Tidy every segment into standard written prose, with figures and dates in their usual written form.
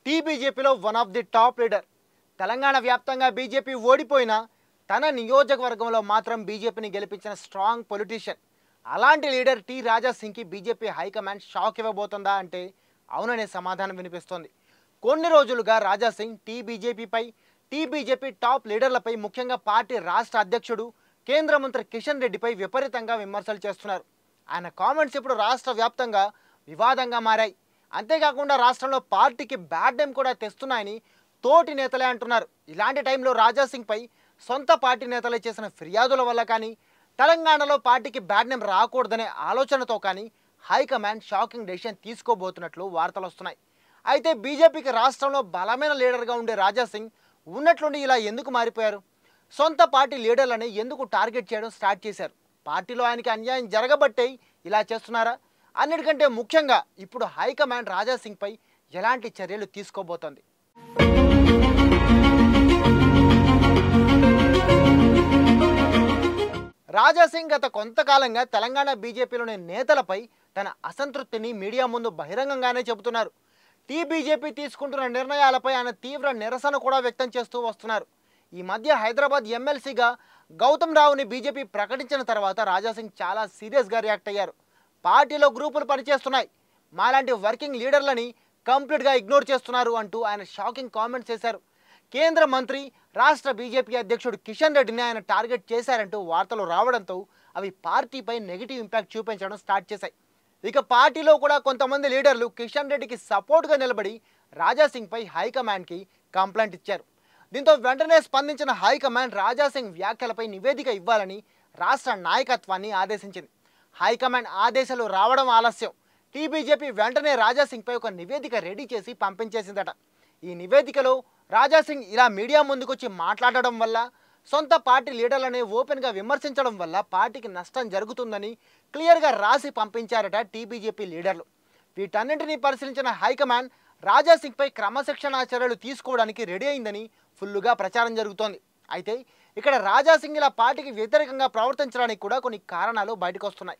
టీబీజేపీలో one of the top leader. Telangana వ్యాప్తంగా BJP ఓడిపోయినా తన నియోజకవర్గంలో మాత్రం బీజేపీని గెలిపించిన స్ట్రాంగ్ పొలిటీషియన్. అలాంటి లీడర్ టి రాజా సింగ్కి బీజేపీ హైకమాండ్ షాక్ ఇవ్వబోతుందా అంటే అవుననే సమాధానం వినిపిస్తోంది. కొన్ని రోజులుగా రాజా సింగ్ టీబీజేపీ టాప్ లీడర్లపై, ముఖ్యంగా పార్టీ రాష్ట్ర అధ్యక్షుడు కేంద్ర మంత్రి కిషన్ రెడ్డిపై విపరీతంగా విమర్శలు చేస్తున్నారు. ఆయన కామెంట్స్ ఇప్పుడు రాష్ట్ర వ్యాప్తంగా వివాదంగా మారాయి. అంతేకాకుండా రాష్ట్రంలో పార్టీకి బ్యాడ్ నేమ్ కూడా తెస్తున్నాయని తోటి నేతలే అంటున్నారు. ఇలాంటి టైంలో రాజా సింగ్పై సొంత పార్టీ నేతలే చేసిన ఫిర్యాదుల వల్ల కానీ, తెలంగాణలో పార్టీకి బ్యాడ్ నేమ్ రాకూడదనే ఆలోచనతో కానీ హైకమాండ్ షాకింగ్ డెసిషన్ తీసుకోబోతున్నట్లు వార్తలు వస్తున్నాయి. అయితే బీజేపీకి రాష్ట్రంలో బలమైన లీడర్గా ఉండే రాజా సింగ్ ఉన్నట్లుండి ఇలా ఎందుకు మారిపోయారు? సొంత పార్టీ లీడర్లని ఎందుకు టార్గెట్ చేయడం స్టార్ట్ చేశారు? పార్టీలో ఆయనకి అన్యాయం జరగబట్టే ఇలా చేస్తున్నారా? అన్నిటికంటే ముఖ్యంగా ఇప్పుడు హైకమాండ్ రాజా సింగ్పై ఎలాంటి చర్యలు తీసుకోబోతోంది? రాజా సింగ్ గత కొంతకాలంగా తెలంగాణ బీజేపీలోని నేతలపై తన అసంతృప్తిని మీడియా ముందు బహిరంగంగానే చెబుతున్నారు. టీబీజేపీ తీసుకుంటున్న నిర్ణయాలపై ఆయన తీవ్ర నిరసన కూడా వ్యక్తం చేస్తూ వస్తున్నారు. ఈ మధ్య హైదరాబాద్ ఎమ్మెల్సీగా గౌతమ్ రావుని బీజేపీ ప్రకటించిన తర్వాత రాజా సింగ్ చాలా సీరియస్గా రియాక్ట్ అయ్యారు. పార్టీలో గ్రూపులు పనిచేస్తున్నాయి, మాలాంటి వర్కింగ్ లీడర్లని కంప్లీట్గా ఇగ్నోర్ చేస్తున్నారు అంటూ ఆయన షాకింగ్ కామెంట్స్ చేశారు. కేంద్ర మంత్రి, రాష్ట్ర బీజేపీ అధ్యక్షుడు కిషన్ రెడ్డిని ఆయన టార్గెట్ చేశారంటూ వార్తలు రావడంతో అవి పార్టీపై నెగిటివ్ ఇంపాక్ట్ చూపించడం స్టార్ట్ చేశాయి. ఇక పార్టీలో కూడా కొంతమంది లీడర్లు కిషన్ రెడ్డికి సపోర్ట్గా నిలబడి రాజా సింగ్పై హైకమాండ్కి కంప్లైంట్ ఇచ్చారు. దీంతో వెంటనే స్పందించిన హైకమాండ్ రాజా సింగ్ వ్యాఖ్యలపై నివేదిక ఇవ్వాలని రాష్ట్ర నాయకత్వాన్ని ఆదేశించింది. హైకమాండ్ ఆదేశాలు రావడం ఆలస్యం. టీబీజేపీ వెంటనే రాజా సింగ్పై ఒక నివేదిక రెడీ చేసి పంపించేసిందట. ఈ నివేదికలో రాజా సింగ్ ఇలా మీడియా ముందుకొచ్చి మాట్లాడడం వల్ల, సొంత పార్టీ లీడర్లనే ఓపెన్గా విమర్శించడం వల్ల పార్టీకి నష్టం జరుగుతుందని క్లియర్గా రాసి పంపించారట టీబీజేపీ లీడర్లు. వీటన్నింటినీ పరిశీలించిన హైకమాండ్ రాజా సింగ్పై క్రమశిక్షణా చర్యలు తీసుకోవడానికి రెడీ అయిందని ఫుల్లుగా ప్రచారం జరుగుతోంది. అయితే ఇక్కడ రాజా సింగ్ ఇలా పార్టీకి వ్యతిరేకంగా ప్రవర్తించడానికి కూడా కొన్ని కారణాలు బయటకు వస్తున్నాయి.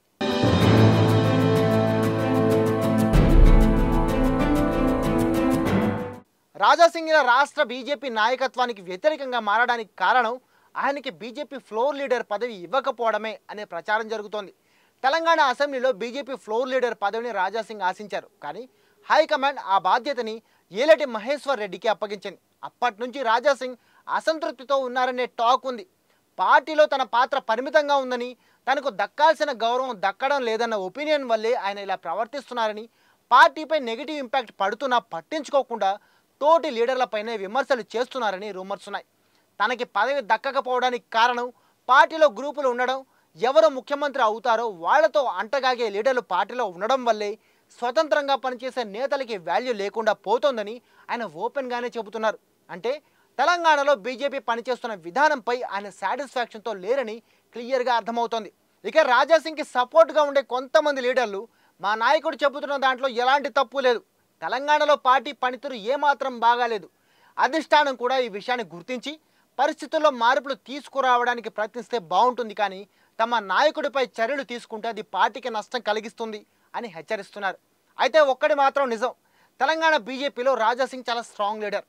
రాజా సింగ్ ఇలా రాష్ట్ర బీజేపీ నాయకత్వానికి వ్యతిరేకంగా మారడానికి కారణం ఆయనకి బీజేపీ ఫ్లోర్ లీడర్ పదవి ఇవ్వకపోవడమే అనే ప్రచారం జరుగుతోంది. తెలంగాణ అసెంబ్లీలో బీజేపీ ఫ్లోర్ లీడర్ పదవిని రాజా సింగ్ ఆశించారు. కానీ హైకమాండ్ ఆ బాధ్యతని ఏలటి మహేశ్వర్ రెడ్డికి అప్పగించింది. అప్పటి నుంచి రాజా సింగ్ అసంతృప్తితో ఉన్నారనే టాక్ ఉంది. పార్టీలో తన పాత్ర పరిమితంగా ఉందని, తనకు దక్కాల్సిన గౌరవం దక్కడం లేదన్న ఒపీనియన్ వల్లే ఆయన ఇలా ప్రవర్తిస్తున్నారని, పార్టీపై నెగిటివ్ ఇంపాక్ట్ పడుతున్నా పట్టించుకోకుండా తోటి లీడర్లపైనే విమర్శలు చేస్తున్నారని రూమర్స్ ఉన్నాయి. తనకి పదవి దక్కకపోవడానికి కారణం పార్టీలో గ్రూపులు ఉండడం, ఎవరు ముఖ్యమంత్రి అవుతారో వాళ్లతో అంటగాగే లీడర్లు పార్టీలో ఉండడం వల్లే స్వతంత్రంగా పనిచేసే నేతలకి వాల్యూ లేకుండా పోతోందని ఆయన ఓపెన్గానే చెబుతున్నారు. అంటే తెలంగాణలో బీజేపీ పనిచేస్తున్న విధానంపై ఆయన సాటిస్ఫాక్షన్తో లేరని క్లియర్గా అర్థమవుతోంది. ఇక రాజా సింగ్కి సపోర్ట్గా ఉండే కొంతమంది లీడర్లు, మా నాయకుడు చెబుతున్న దాంట్లో ఎలాంటి తప్పు లేదు, తెలంగాణలో పార్టీ పనితీరు ఏమాత్రం బాగాలేదు, అధిష్టానం కూడా ఈ విషయాన్ని గుర్తించి పరిస్థితుల్లో మార్పులు తీసుకురావడానికి ప్రయత్నిస్తే బాగుంటుంది, కానీ తమ నాయకుడిపై చర్యలు తీసుకుంటే అది పార్టీకి నష్టం కలిగిస్తుంది అని హెచ్చరిస్తున్నారు. అయితే ఒక్కటి మాత్రం నిజం, తెలంగాణ బీజేపీలో రాజా సింగ్ చాలా స్ట్రాంగ్ లీడర్.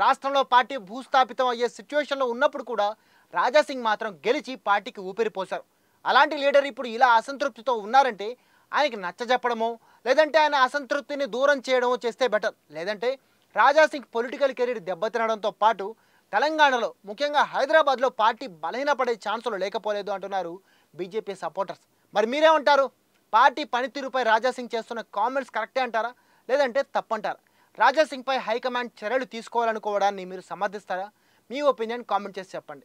రాష్ట్రంలో పార్టీ భూస్థాపితం అయ్యే సిచ్యువేషన్లో ఉన్నప్పుడు కూడా రాజా సింగ్ మాత్రం గెలిచి పార్టీకి ఊపిరిపోశారు. అలాంటి లీడర్ ఇప్పుడు ఇలా అసంతృప్తితో ఉన్నారంటే ఆయనకి నచ్చజెప్పడమో, లేదంటే ఆయన అసంతృప్తిని దూరం చేయడమో చేస్తే బెటర్. లేదంటే రాజా సింగ్ పొలిటికల్ కెరీర్ దెబ్బతినడంతో పాటు తెలంగాణలో, ముఖ్యంగా హైదరాబాద్లో పార్టీ బలహీనపడే ఛాన్సులు లేకపోలేదు అంటున్నారు బీజేపీ సపోర్టర్స్. మరి మీరేమంటారు? పార్టీ పనితీరుపై రాజా సింగ్ చేస్తున్న కామెంట్స్ కరెక్టే అంటారా, లేదంటే తప్పంటారా? రాజా సింగ్పై హైకమాండ్ చర్యలు తీసుకోవాలనుకోవడాన్ని మీరు సమర్థిస్తారా? మీ ఒపీనియన్ కామెంట్ చేసి చెప్పండి.